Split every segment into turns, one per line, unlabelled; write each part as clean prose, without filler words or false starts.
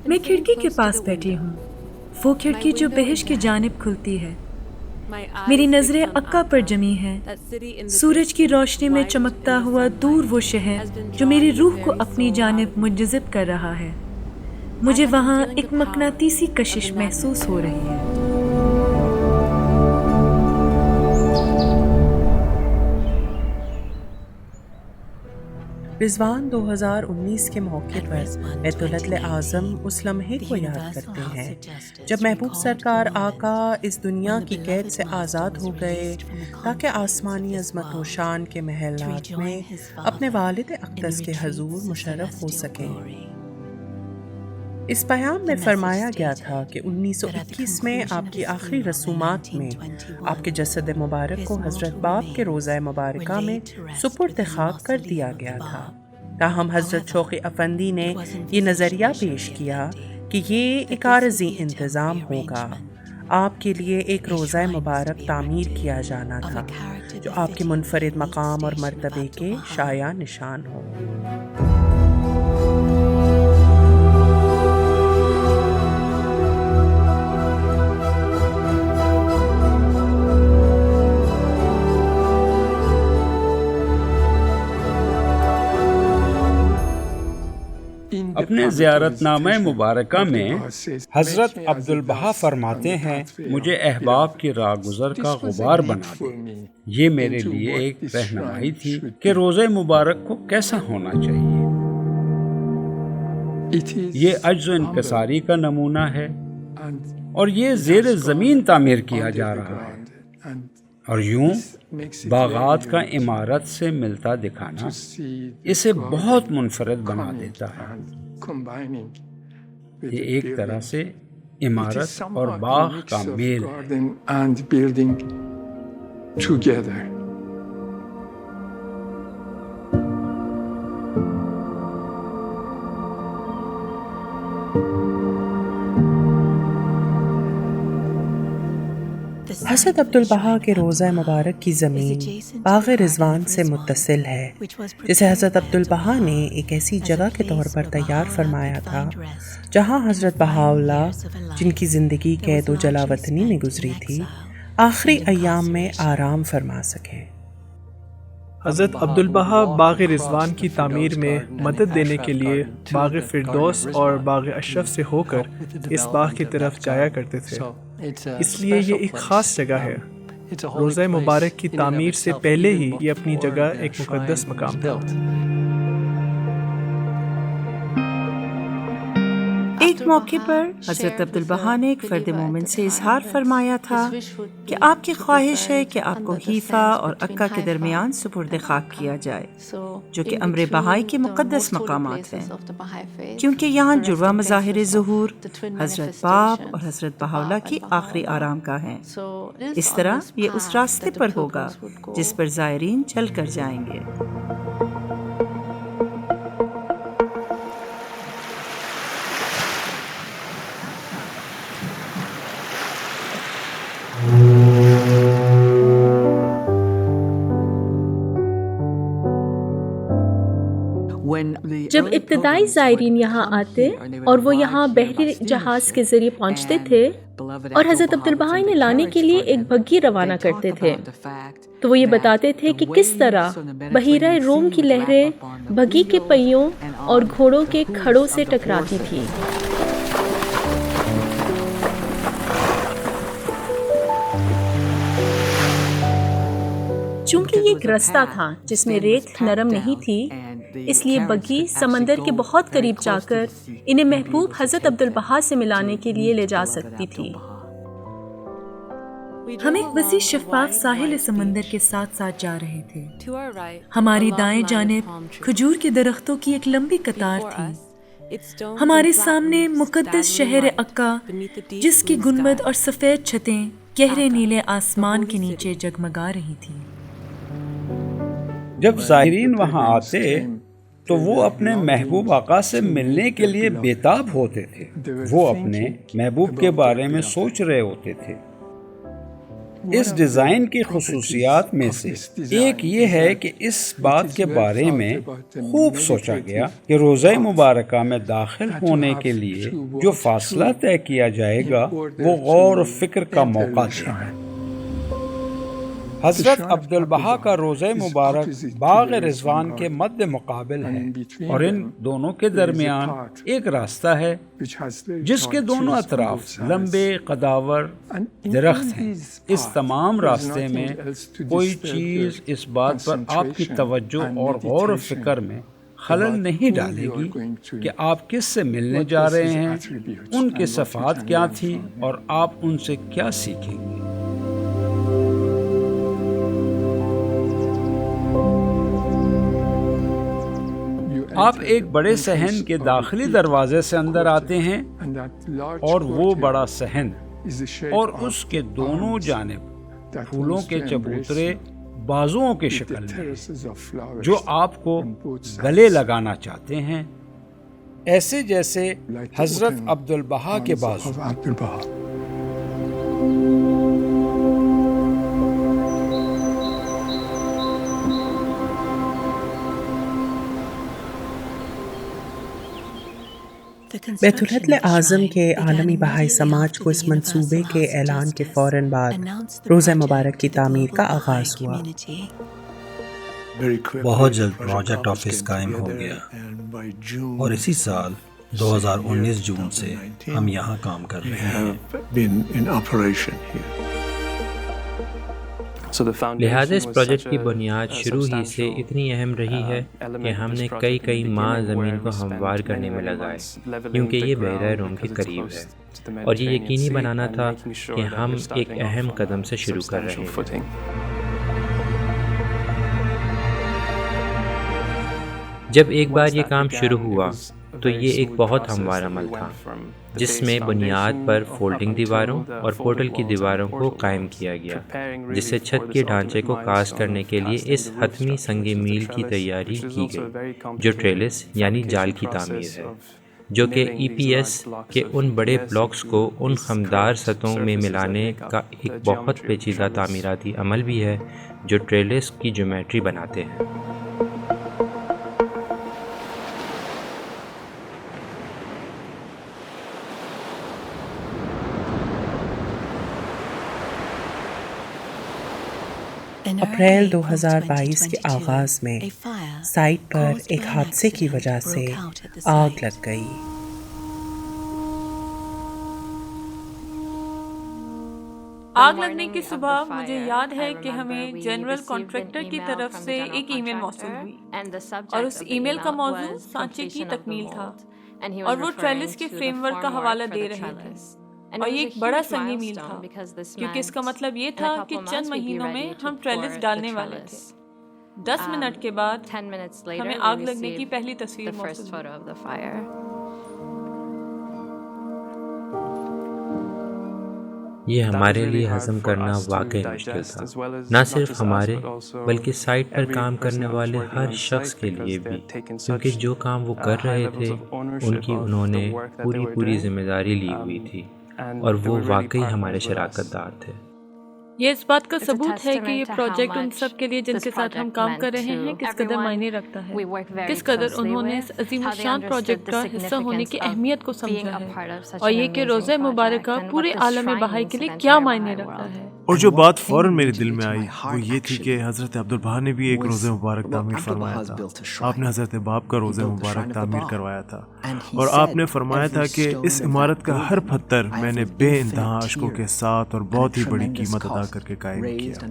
میں کھڑکی کے پاس بیٹھی ہوں، وہ کھڑکی جو بہشت کی جانب کھلتی ہے۔ میری نظریں عکا پر جمی ہیں، سورج کی روشنی میں چمکتا ہوا دور وہ شہر جو میری روح کو اپنی جانب منجذب کر رہا ہے۔ مجھے وہاں ایک مقناطیسی کشش محسوس ہو رہی ہے۔
رضوان 2019 کے موقع پر بیت العدل اعظم اس لمحے کو یاد کرتے ہیں جب محبوب سرکار آقا اس دنیا کی قید سے آزاد ہو گئے تاکہ آسمانی عظمت و شان کے محلات میں اپنے والد اقدس کے حضور مشرف ہو سکیں۔ اس پیام میں فرمایا گیا تھا کہ 1921 میں آپ کی آخری رسومات میں آپ کے جسد مبارک کو حضرت باپ کے روضہ مبارکہ میں سپرد خاک کر دیا گیا تھا۔ تاہم حضرت شوقی افندی نے یہ نظریہ پیش کیا کہ یہ ایک عارضی انتظام ہوگا، آپ کے لیے ایک روضہ مبارک تعمیر کیا جانا تھا جو آپ کے منفرد مقام اور مرتبے کے شایع نشان ہو۔
اپنے زیارت نامہ مبارکہ میں حضرت عبدالبہا فرماتے ہیں، مجھے احباب کی راہ گزر کا غبار بنا دے۔ یہ میرے لیے ایک رہنمائی تھی کہ روضہ مبارک کو کیسا ہونا چاہیے۔ یہ عجز و انکساری کا نمونہ ہے اور یہ زیر زمین تعمیر کیا جا رہا ہے، اور یوں باغات کا عمارت سے ملتا دکھانا اسے بہت منفرد بنا دیتا ہے۔ یہ ایک طرح سے عمارت اور باغ کا میل ہے۔
حضرت عبدالبہا کے روضہ مبارک کی زمین باغ رضوان سے متصل ہے، جسے حضرت عبدالبہا نے ایک ایسی جگہ کے طور پر تیار فرمایا تھا جہاں حضرت بہاءاللہ، جن کی زندگی قید و جلا وطنی میں گزری تھی، آخری ایام میں آرام فرما سکیں۔
حضرت عبدالبہا باغ رضوان کی تعمیر میں مدد دینے کے لیے باغ فردوس اور باغ اشرف سے ہو کر اس باغ کی طرف جایا کرتے تھے، اس لیے یہ ایک خاص جگہ ہے۔ روضہ مبارک کی تعمیر سے پہلے ہی یہ اپنی جگہ ایک مقدس مقام تھا۔
ایک موقع پر حضرت عبدالبہا نے ایک فرد مومن سے اظہار فرمایا تھا کہ آپ کی خواہش ہے کہ آپ کو حیفا اور عکا کے درمیان سپرد خاک کیا جائے، جو کہ امر بہائی کے مقدس مقامات ہیں، کیونکہ یہاں جڑواں مظاہر ظہور حضرت باپ اور حضرت بہاءاللہ کی آخری آرام گاہ ہیں۔ اس طرح یہ اس راستے پر ہوگا جس پر زائرین چل کر جائیں گے۔
جب ابتدائی زائرین یہاں آتے اور وہ یہاں بحری جہاز کے ذریعے پہنچتے تھے اور حضرت عبدالبہا انہیں لانے کے لیے ایک بگھی روانہ کرتے تھے، تو وہ یہ بتاتے تھے کہ کس طرح بحیرہ روم کی لہریں بگھی کے پہیوں اور گھوڑوں کے کھڑوں سے ٹکراتی تھیں۔ چونکہ یہ ایک رستہ تھا جس میں ریت نرم نہیں تھی، اس لیے بگھی سمندر کے بہت قریب جا کر انہیں محبوب حضرت عبدالبہا سے ملانے کے لیے لے جا سکتی تھی۔
ہم ایک وسیع شفاف ساحل سمندر کے ساتھ ساتھ جا رہے تھے۔ ہماری دائیں جانب کھجور کے درختوں کی ایک لمبی قطار تھی۔ ہمارے سامنے مقدس شہر عکا، جس کی گنبد اور سفید چھتیں گہرے نیلے آسمان کے نیچے جگمگا رہی تھیں۔
جب زائرین وہاں آتے تو وہ اپنے محبوب آقا سے ملنے کے لیے بےتاب ہوتے تھے، وہ اپنے محبوب کے بارے میں سوچ رہے ہوتے تھے۔ اس ڈیزائن کی خصوصیات میں سے ایک یہ ہے کہ اس بات کے بارے میں خوب سوچا گیا کہ روزہ مبارکہ میں داخل ہونے کے لیے جو فاصلہ طے کیا جائے گا وہ غور و فکر کا موقع دے۔ حضرت عبدالبہا کا روزہ مبارک باغ رضوان کے مد مقابل ہے اور ان دونوں کے درمیان ایک راستہ ہے جس کے دونوں اطراف لمبے قداور درخت ہیں۔ اس تمام راستے میں کوئی چیز اس بات پر آپ کی توجہ اور غور و فکر میں خلل نہیں ڈالے گی کہ آپ کس سے ملنے جا رہے ہیں، ان کے صفات کیا تھی اور آپ ان سے کیا سیکھیں گے۔ آپ ایک بڑے صحن کے داخلی دروازے سے اندر آتے ہیں اور وہ بڑا صحن اور اس کے دونوں جانب پھولوں کے چبوترے بازوؤں کی شکل میں جو آپ کو گلے لگانا چاہتے ہیں، ایسے جیسے حضرت عبدالبہا کے بازو۔
بیت العدل اعظم کے عالمی بہائی سماج کو اس منصوبے کے اعلان کے فوراً بعد روزہ مبارک کی تعمیر کا آغاز ہوا۔
بہت جلد پروجیکٹ آفس قائم ہو گیا اور اسی سال 2019 جون سے ہم یہاں کام کر رہے ہیں۔
لہٰذا اس پروجیکٹ کی بنیاد شروع ہی سے اتنی اہم رہی ہے کہ ہم نے کئی ماہ زمین کو ہموار کرنے میں لگائے، کیونکہ یہ بحیرہ روم کے قریب ہے اور یہ یقینی بنانا تھا کہ ہم ایک اہم قدم سے شروع کر رہے ہیں۔ جب ایک بار یہ کام شروع ہوا تو یہ ایک بہت ہموار عمل تھا جس میں بنیاد پر فولڈنگ دیواروں اور پورٹل کی دیواروں کو قائم کیا گیا، جس سے چھت کے ڈھانچے کو کاسٹ کرنے کے لیے اس حتمی سنگ میل کی تیاری کی گئی جو ٹریلس یعنی جال کی تعمیر ہے، جو کہ ای پی ایس کے ان بڑے بلاکس کو ان خمدار سطحوں میں ملانے کا ایک بہت پیچیدہ تعمیراتی عمل بھی ہے جو ٹریلس کی جیومیٹری بناتے ہیں۔
اپریل 2022 کے آغاز میں سائٹ پر ایک حادثے کی وجہ سے آگ لگ گئی۔
آگ لگنے کی صبح مجھے یاد ہے کہ ہمیں جنرل کانٹریکٹر کی طرف سے ایک ای میل موصول ہوئی اور اس ای میل کا موضوع سانچے کی تکمیل تھا اور وہ ٹریلس کے فریم ورک کا حوالہ دے رہے تھے، اور یہ ایک بڑا سنگی میل تھا کیونکہ اس کا مطلب یہ تھا کہ چند مہینوں میں ہم ٹریلس ڈالنے والے تھے۔ 10 منٹ کے بعد ہمیں آگ لگنے کی پہلی تصویر موصول ہوئی۔
یہ ہمارے لیے ہضم کرنا واقعی مشکل تھا، نہ صرف ہمارے بلکہ سائٹ پر کام کرنے والے ہر شخص کے لیے بھی، کیونکہ جو کام وہ کر رہے تھے ان کی انہوں نے پوری ذمہ داری لی ہوئی تھی اور وہ واقعی ہمارے شراکت دار تھے۔
یہ اس بات کا ثبوت ہے کہ یہ پروجیکٹ ان سب کے لیے جن کے ساتھ ہم کام کر رہے ہیں کس قدر معنی رکھتا ہے، کس قدر انہوں نے اس عظیم الشان پروجیکٹ کا حصہ ہونے کی اہمیت کو سمجھا ہے، اور یہ کہ روزہ مبارکہ پورے عالم بہائی کے لیے کیا معنی رکھتا ہے۔
اور جو بات فوراً میرے دل میں آئی وہ یہ تھی کہ حضرت عبدالبہا نے بھی ایک روزہ مبارک تعمیر فرمایا تھا۔ آپ نے حضرت باب کا روزہ مبارک تعمیر کروایا تھا اور آپ نے فرمایا تھا کہ اس عمارت کا ہر پتھر میں نے بے انتہا اشکوں کے ساتھ اور بہت ہی بڑی قیمت ادا کر کے قائم کیا،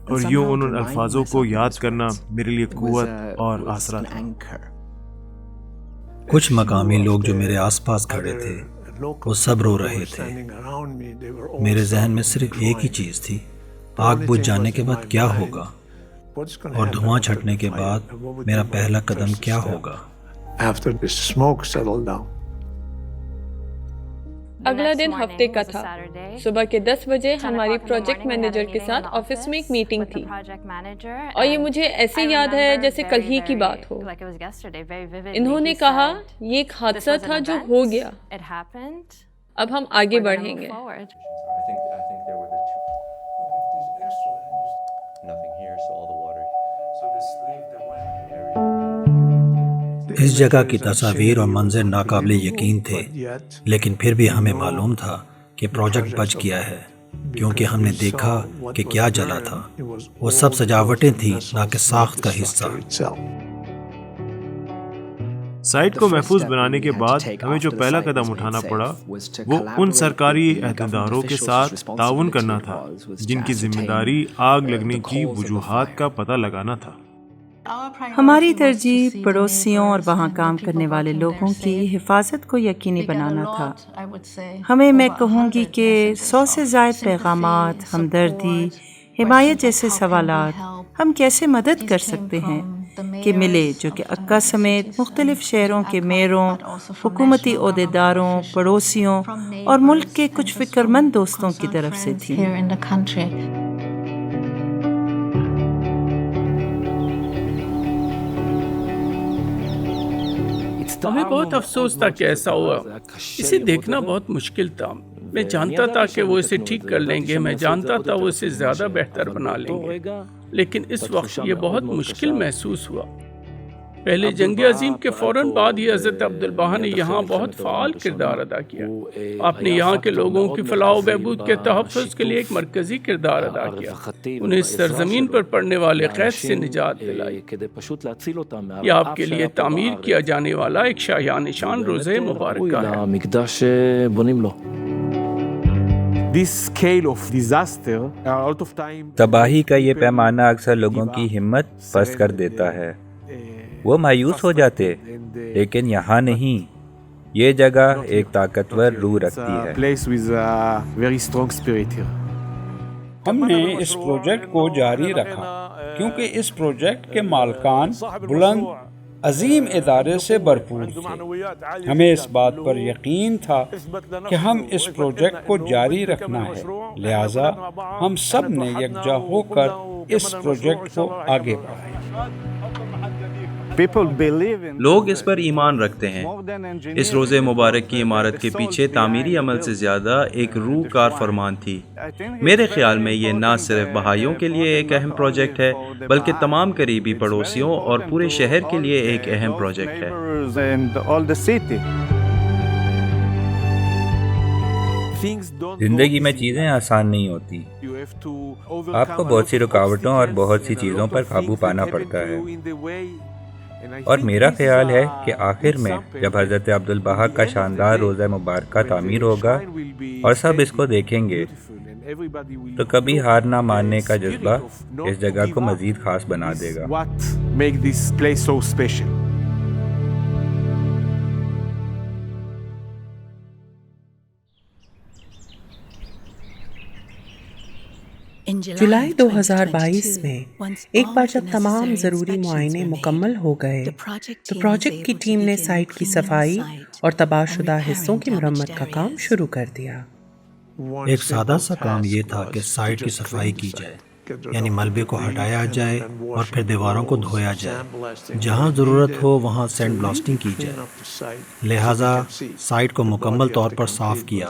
اور یوں ان الفاظوں کو یاد کرنا میرے لیے قوت اور آسرا تھا۔
کچھ مقامی لوگ جو میرے آس پاس کھڑے تھے وہ سب رو رہے تھے۔ میرے ذہن میں صرف ایک ہی چیز تھی، آگ بجھ جانے کے بعد کیا ہوگا اور دھواں چھٹنے کے بعد میرا پہلا قدم کیا ہوگا۔
اگلا دن ہفتے کا تھا۔ صبح کے 10 بجے ہماری پروجیکٹ مینیجر کے ساتھ آفس میں ایک میٹنگ تھی، اور یہ مجھے ایسے یاد ہے جیسے کل ہی کی بات ہو۔ انہوں نے کہا یہ ایک حادثہ تھا جو ہو گیا۔ اب ہم آگے بڑھیں گے۔
اس جگہ کی تصاویر اور منظر ناقابل یقین تھے، لیکن پھر بھی ہمیں معلوم تھا کہ پروجیکٹ بچ گیا ہے، کیونکہ ہم نے دیکھا کہ کیا جلا تھا۔ وہ سب سجاوٹیں تھیں، نہ کہ ساخت کا حصہ۔
سائٹ کو محفوظ بنانے کے بعد ہمیں جو پہلا قدم اٹھانا پڑا وہ ان سرکاری عہدیداروں کے ساتھ تعاون کرنا تھا جن کی ذمہ داری آگ لگنے کی وجوہات کا پتہ لگانا تھا۔
ہماری ترجیح پڑوسیوں اور وہاں کام کرنے والے لوگوں کی حفاظت کو یقینی بنانا تھا۔ ہمیں میں کہوں گی کہ 100 سے زائد پیغامات، ہمدردی، حمایت جیسے سوالات ہم کیسے مدد کر سکتے ہیں کہ ملے، جو کہ عکا سمیت مختلف شہروں کے میئروں، حکومتی عہدیداروں، پڑوسیوں اور ملک کے کچھ فکرمند دوستوں کی طرف سے تھی۔
ہمیں بہت افسوس تھا کہ ایسا ہوا۔ اسے دیکھنا بہت مشکل تھا۔ میں جانتا تھا کہ وہ اسے ٹھیک کر لیں گے، میں جانتا تھا وہ اسے زیادہ بہتر بنا لیں گے، لیکن اس وقت یہ بہت مشکل محسوس ہوا۔ پہلے جنگ عظیم کے فوراً بعد ہی حضرت عبدالبہا نے یہاں بہت فعال کردار ادا کیا۔ آپ نے یہاں کے لوگوں کی فلاح و بہبود کے تحفظ کے لیے ایک مرکزی کردار ادا کیا، انہیں اس سرزمین پر پڑنے والے قید سے نجات دلائی۔ یہ آپ کے لیے تعمیر کیا جانے والا ایک شاہیہ نشان روضہ مبارکہ ہے۔
تباہی کا یہ پیمانہ اکثر لوگوں کی ہمت پست کر دیتا ہے، وہ مایوس ہو جاتے، لیکن یہاں نہیں، یہ جگہ ایک طاقتور روح رکھتی ہے۔
ہم نے اس پروجیکٹ کو جاری رکھا کیونکہ اس پروجیکٹ کے مالکان بلند عظیم ادارے سے بھرپور تھے۔ ہمیں اس بات پر یقین تھا کہ ہم اس پروجیکٹ کو جاری رکھنا ہے، لہٰذا ہم سب نے یکجا ہو کر اس پروجیکٹ کو آگے بڑھایا۔
لوگ اس پر ایمان رکھتے ہیں۔ اس روضہ مبارک کی عمارت کے پیچھے تعمیری عمل سے زیادہ ایک روح کار فرمان تھی۔ میرے خیال میں یہ نہ صرف بہائیوں کے لیے ایک اہم پروجیکٹ ہے بلکہ تمام قریبی پڑوسیوں اور پورے شہر کے لیے ایک اہم پروجیکٹ ہے۔
زندگی میں چیزیں آسان نہیں ہوتی، آپ کو بہت سی رکاوٹوں اور بہت سی چیزوں پر قابو پانا پڑتا ہے، اور میرا خیال ہے کہ آخر میں جب حضرت عبدالبہا کا شاندار روضہ مبارکہ تعمیر ہوگا اور سب اس کو دیکھیں گے تو کبھی ہار نہ ماننے کا جذبہ اس جگہ کو مزید خاص بنا دے گا۔
جولائی 2022 میں ایک بار جب تمام ضروری معائنے مکمل ہو گئے تو پروجیکٹ کی ٹیم نے سائٹ کی صفائی اور تباہ شدہ حصوں کی مرمت کا کام شروع کر دیا۔
ایک سادہ سا کام یہ تھا کہ سائٹ کی صفائی کی جائے، یعنی ملبے کو ہٹایا جائے اور پھر دیواروں کو دھویا جائے، جہاں ضرورت ہو وہاں سینڈ بلاسٹنگ کی جائے۔ لہٰذا سائٹ کو مکمل طور پر صاف کیا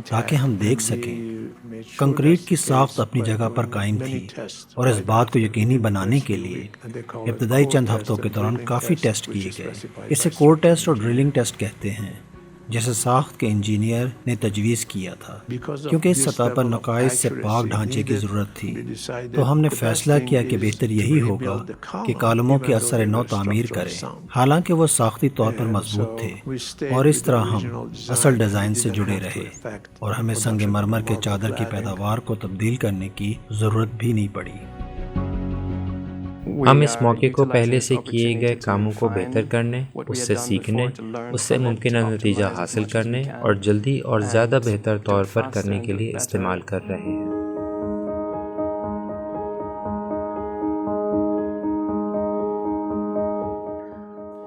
تاکہ ہم دیکھ سکیں۔ کنکریٹ کی ساخت اپنی جگہ پر قائم تھی، اور اس بات کو یقینی بنانے کے لیے ابتدائی چند ہفتوں کے دوران کافی ٹیسٹ کیے گئے۔ اسے کور ٹیسٹ اور ڈرلنگ ٹیسٹ کہتے ہیں، جیسے ساخت کے انجینئر نے تجویز کیا تھا۔ کیونکہ اس سطح پر نقائص سے پاک ڈھانچے کی ضرورت تھی، تو ہم نے فیصلہ کیا کہ بہتر یہی ہوگا کہ کالموں کی اثر نو تعمیر کریں، حالانکہ وہ ساختی طور پر مضبوط تھے، اور اس طرح ہم اصل ڈیزائن سے جڑے رہے اور ہمیں سنگ مرمر کے چادر کی پیداوار کو تبدیل کرنے کی ضرورت بھی نہیں پڑی۔
ہم اس موقع کو پہلے سے کیے گئے کاموں کو بہتر کرنے، اس سے سیکھنے، اس سے ممکنہ نتیجہ حاصل کرنے اور جلدی اور زیادہ بہتر طور پر کرنے کے لیے استعمال کر رہے ہیں۔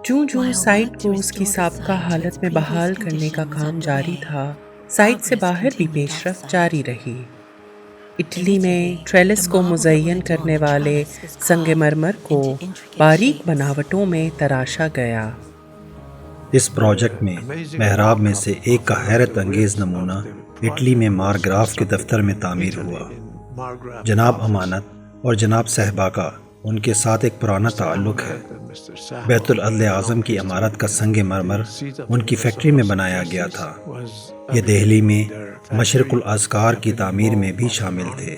جو سائٹ کو اس کی سابقہ حالت میں بحال کرنے کا کام جاری تھا، سائٹ سے باہر بھی پیش رفت جاری رہی۔ اٹلی میں ٹریلس کو مزین کرنے والے سنگ مرمر کو باریک بناوٹوں میں تراشا گیا۔
اس پروجیکٹ میں محراب میں سے ایک کا حیرت انگیز نمونہ اٹلی میں مارگراف کے دفتر میں تعمیر ہوا۔ جناب امانت اور جناب صہبا کا ان کے ساتھ ایک پرانا تعلق ہے۔ بیت العدل اعظم کی عمارت کا سنگ مرمر ان کی فیکٹری میں بنایا گیا تھا۔ یہ دہلی میں مشرق الاذکار کی تعمیر میں بھی شامل تھے۔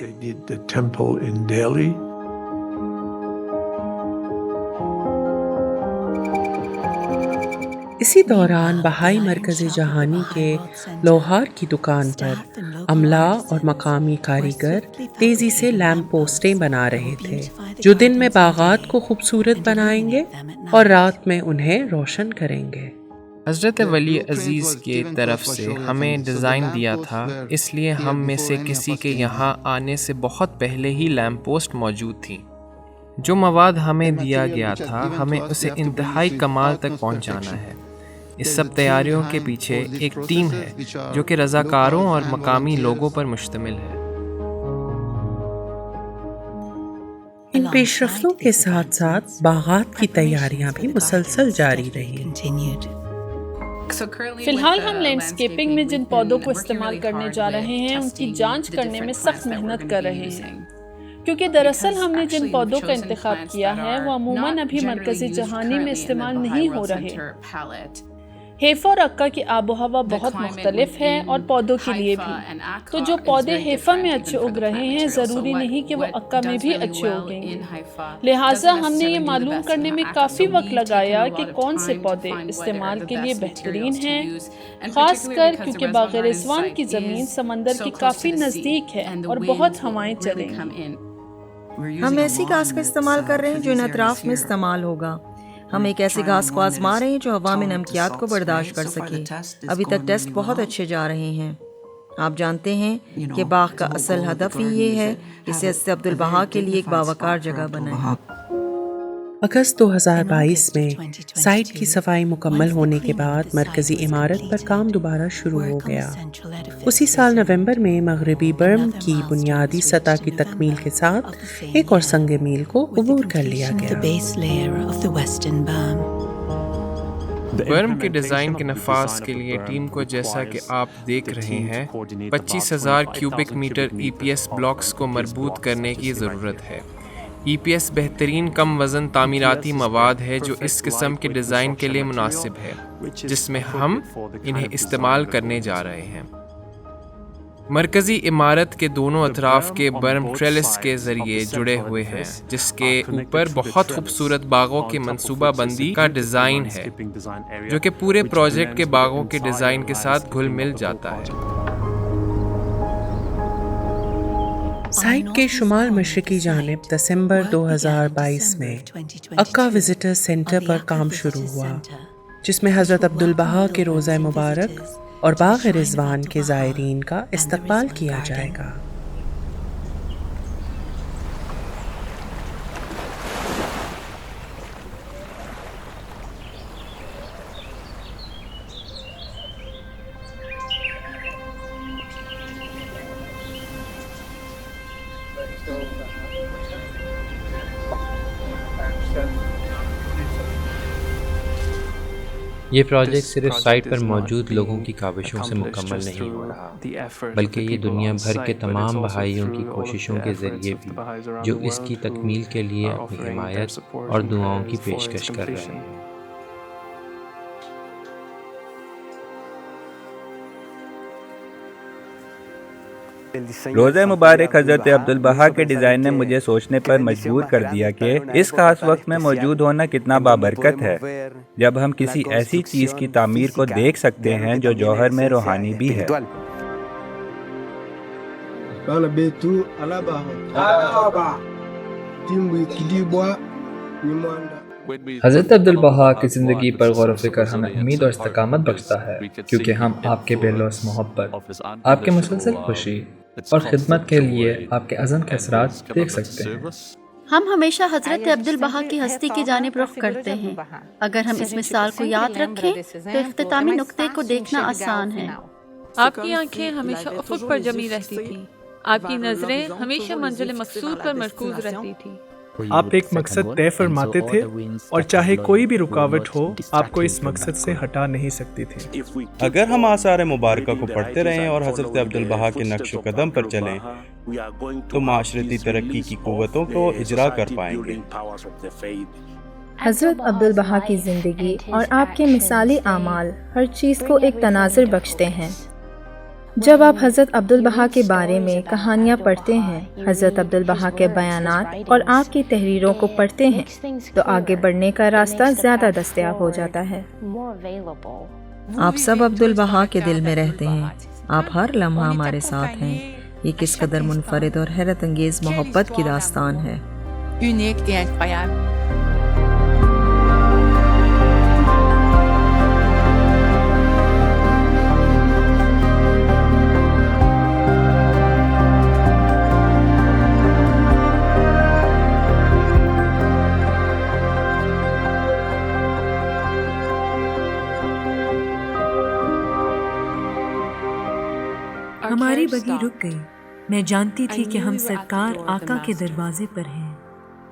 اسی دوران بہائی مرکز جہانی کے لوہار کی دکان پر عملہ اور مقامی کاریگر تیزی سے لیمپ پوسٹیں بنا رہے تھے جو دن میں باغات کو خوبصورت بنائیں گے اور رات میں انہیں روشن کریں گے۔
حضرت ولی عزیز کی طرف سے ہمیں ڈیزائن دیا تھا، اس لیے ہم میں سے کسی کے یہاں آنے سے بہت پہلے ہی لیمپ پوسٹ موجود تھیں۔ جو مواد ہمیں دیا گیا تھا ہمیں اسے انتہائی کمال تک پہنچانا ہے۔ اس سب تیاریوں کے پیچھے ایک ٹیم ہے جو کہ رضاکاروں اور مقامی لوگوں پر مشتمل ہے۔
ان پیش رفتوں کے ساتھ ساتھ باغات کی تیاریاں بھی مسلسل جاری رہی۔
فی الحال ہم لینڈسکیپنگ میں جن پودوں کو استعمال کرنے جا رہے ہیں ان کی جانچ کرنے میں سخت محنت کر رہے ہیں، کیونکہ دراصل ہم نے جن پودوں کا انتخاب کیا ہے وہ عموماً ابھی مرکز جہانی میں استعمال نہیں ہو رہے۔ حیفا اور عکا کی آب و ہوا بہت مختلف ہے اور پودوں کے لیے بھی، تو جو پودے حیفا میں اچھے اگ رہے ہیں ضروری نہیں کہ وہ عکا میں بھی اچھے اگیں گے۔ لہٰذا ہم نے یہ معلوم کرنے میں کافی وقت لگایا کہ کون سے پودے استعمال کے لیے بہترین ہیں، خاص کر کیونکہ باغ رضوان کی زمین سمندر کی کافی نزدیک ہے اور بہت ہوائیں چلیں گی۔
ہم ایسی گھاس کا استعمال کر رہے ہیں جو ان اطراف میں استعمال ہوگا۔ ہم ایک ایسی گھاس کو آزما رہے ہیں جو ہوا میں نمکیات کو برداشت کر سکے۔ ابھی تک ٹیسٹ بہت اچھے جا رہے ہیں۔ آپ جانتے ہیں کہ باغ کا اصل ہدف ہی یہ ہے کہ اسے حضرت عبدالبہا کے لیے ایک باوقار جگہ بنائیں۔
اگست 2022 میں سائٹ کی صفائی مکمل ہونے کے بعد مرکزی عمارت پر کام دوبارہ شروع ہو گیا۔ اسی سال نومبر میں مغربی برم کی بنیادی سطح کی تکمیل کے ساتھ ایک اور سنگ میل کو عبور کر لیا گیا۔
برم کے ڈیزائن کے نفاذ کے لیے ٹیم کو جیسا کہ آپ دیکھ رہے ہیں 25,000 کیوبک میٹر EPS بلاکس کو مربوط کرنے کی ضرورت ہے۔ EPS بہترین کم وزن تعمیراتی مواد ہے جو اس قسم کے ڈیزائن کے لیے مناسب ہے، جس میں ہم انہیں استعمال کرنے جا رہے ہیں۔ مرکزی عمارت کے دونوں اطراف کے برم ٹریلس کے ذریعے جڑے ہوئے ہیں، جس کے اوپر بہت خوبصورت باغوں کی منصوبہ بندی کا ڈیزائن ہے جو کہ پورے پروجیکٹ کے باغوں کے ڈیزائن کے ساتھ گھل مل جاتا ہے۔
سائٹ کے شمال مشرقی جانب دسمبر 2022 میں عکا وزٹر سینٹر پر کام شروع ہوا، جس میں حضرت عبدالبہا کے روضہ مبارک اور باغ رضوان کے زائرین کا استقبال کیا جائے گا۔
یہ پروجیکٹ صرف سائٹ پر موجود لوگوں کی کاوشوں سے مکمل نہیں ہو رہا، بلکہ یہ دنیا بھر کے تمام بہائیوں کی کوششوں کے ذریعے بھی جو اس کی تکمیل کے لیے اپنی حمایت اور دعاؤں کی پیشکش کر رہے ہیں۔
روضہ مبارک حضرت عبدالبہا کے ڈیزائن نے مجھے سوچنے پر مجبور کر دیا کہ اس خاص وقت میں موجود ہونا کتنا بابرکت ہے، جب ہم کسی ایسی چیز کی تعمیر کو دیکھ سکتے ہیں جو جوہر میں روحانی بھی ہے۔
حضرت عبدالبہا کی زندگی پر غور و فکر ہمیں امید اور استقامت بخشتا ہے، کیونکہ ہم آپ کے بے لوث محبت، آپ کے مسلسل خوشی اور خدمت کے لیے آپ کے عزم کے اثرات دیکھ سکتے ہیں۔
ہم ہمیشہ حضرت عبدالبہا کی ہستی کی جانب رخ کرتے ہیں۔ اگر ہم اس مثال کو یاد رکھیں تو اختتامی نقطے کو دیکھنا آسان ہے۔
آپ کی آنکھیں ہمیشہ افق پر جمی رہتی تھیں، آپ کی نظریں ہمیشہ منزل مقصود پر مرکوز رہتی تھیں۔
آپ ایک مقصد طے فرماتے تھے اور چاہے کوئی بھی رکاوٹ ہو آپ کو اس مقصد سے ہٹا نہیں سکتی تھی۔
اگر ہم آثار مبارکہ کو پڑھتے رہیں اور حضرت عبدالبہا کے نقش و قدم پر چلیں تو معاشرتی ترقی کی قوتوں کو اجرا کر پائیں گے۔
حضرت عبدالبہا کی زندگی اور آپ کے مثالی اعمال ہر چیز کو ایک تناظر بخشتے ہیں۔ جب آپ حضرت عبدالبہا کے بارے میں کہانیاں پڑھتے ہیں، حضرت عبدالبہا کے بیانات اور آپ کی تحریروں کو پڑھتے ہیں تو آگے بڑھنے کا راستہ زیادہ دستیاب ہو جاتا ہے۔
آپ سب عبدالبہا کے دل میں رہتے ہیں، آپ ہر لمحہ ہمارے ساتھ ہیں۔ یہ کس قدر منفرد اور حیرت انگیز محبت کی داستان ہے۔
ہماری بگی رک گئی۔ میں جانتی تھی کہ ہم سرکار آقا کے دروازے پر ہیں۔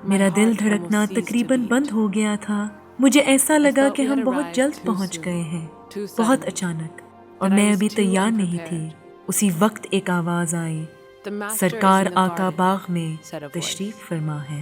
میرا دل دھڑکنا تقریباً بند ہو گیا تھا۔ مجھے ایسا لگا کہ ہم بہت جلد پہنچ گئے ہیں، بہت اچانک، اور میں ابھی تیار نہیں تھی۔ اسی وقت ایک آواز آئی، سرکار آقا باغ میں تشریف فرما ہے۔